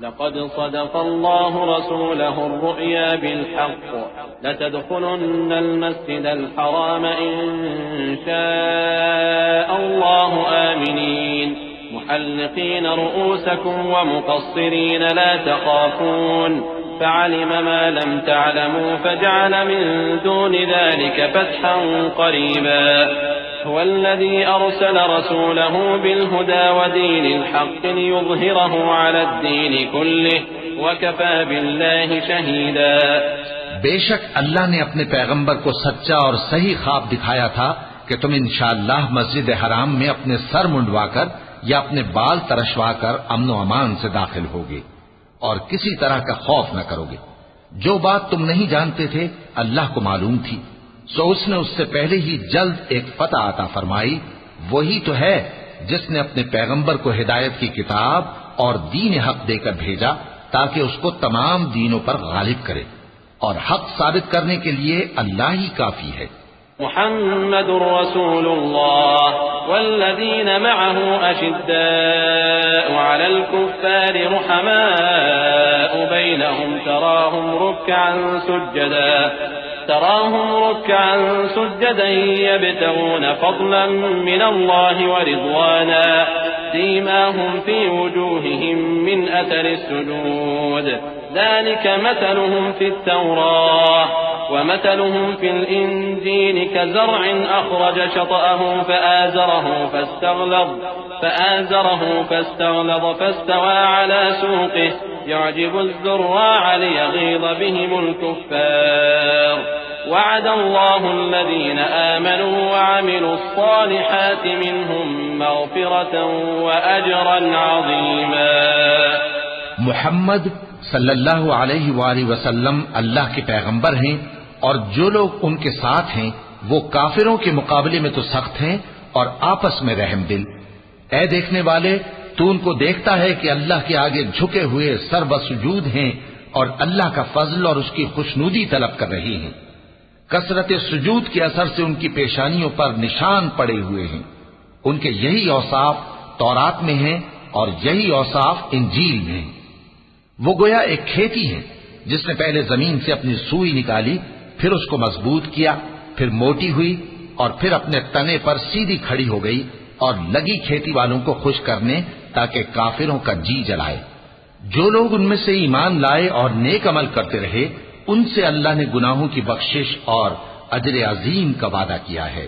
लक़द सदक़ल्लाहु रसूलहु अर्रुया बिलहक़ लतदख़ुलुन्नल मस्जिदल हराम इंशाअल्लाहु आमिनीन मुहल्लिक़ीन रुऊसकुम व मुक़स्सिरीन ला तख़ाफ़ून फ़अलिम मा लम तअलमू फ़जअल मिन दूनि ज़ालिक फ़तहन क़रीबा हुवल्लज़ी अरसल रसूलहु बिलहुदा व दीनिल हक़्क़ लियुज़हिरहु अलद्दीनि कुल्लिहि व कफ़ा बिल्लाहि शहीदा। बेशक अल्लाह ने अपने पैगंबर को सच्चा और सही ख्वाब दिखाया था कि तुम इंशाअल्लाह मस्जिद हराम में अपने सर मुंडवाकर या अपने बाल तरशवाकर अमन व अमान से दाखिल होगे और किसी तरह का खौफ न करोगे। जो बात तुम नहीं जानते थे अल्लाह को मालूम थी, सो उसने उससे पहले ही जल्द एक फतह अता फरमाई। वही तो है जिसने अपने पैगंबर को हिदायत की किताब और दीन हक देकर भेजा ताकि उसको तमाम दीनों पर गालिब करे, और हक साबित करने के लिए अल्लाह ही काफी है। मुहम्मदुर रसूलुल्लाह वल्लज़ीन मअहु अशिद्दाउ अलल कुफ्फारि रुहमाउ बैनहुम तराहुम रुक्कअन सुज्जदा यब्तगून फضलन मिनल्लाहि व रिضवाना सीमाहुम फी वुजूहिहिम मिन अथरिस सुजूद ذلك مثلهم في التوراة ومثلهم في الإنجيل كزرع أخرج شطأه فآزره فاستغلظ فاستوى على سوقه يعجب الزراع ليغيظ بهم الكفار وعد الله الذين آمنوا وعملوا الصالحات منهم مغفرة وأجرا عظيما। मुहम्मद सल्लल्लाहु अलैहि वसल्लम अल्लाह के पैगंबर हैं और जो लोग उनके साथ हैं वो काफिरों के मुकाबले में तो सख्त हैं और आपस में रहमदिल। ऐ देखने वाले, तू उनको देखता है कि अल्लाह के आगे झुके हुए सर्वसुजूद हैं और अल्लाह का फजल और उसकी खुशनूदी तलब कर रही हैं। कसरत सुजूद के असर से उनकी पेशानियों पर निशान पड़े हुए हैं। उनके यही औसाफ तौरात में हैं और यही औसाफ इंजील में हैं। वो गोया एक खेती है जिसने पहले जमीन से अपनी सुई निकाली, फिर उसको मजबूत किया, फिर मोटी हुई और फिर अपने तने पर सीधी खड़ी हो गई और लगी खेती वालों को खुश करने ताकि काफिरों का जी जलाए। जो लोग उनमें से ईमान लाए और नेक अमल करते रहे उनसे अल्लाह ने गुनाहों की बख्शिश और अजर अजीम का वादा किया है।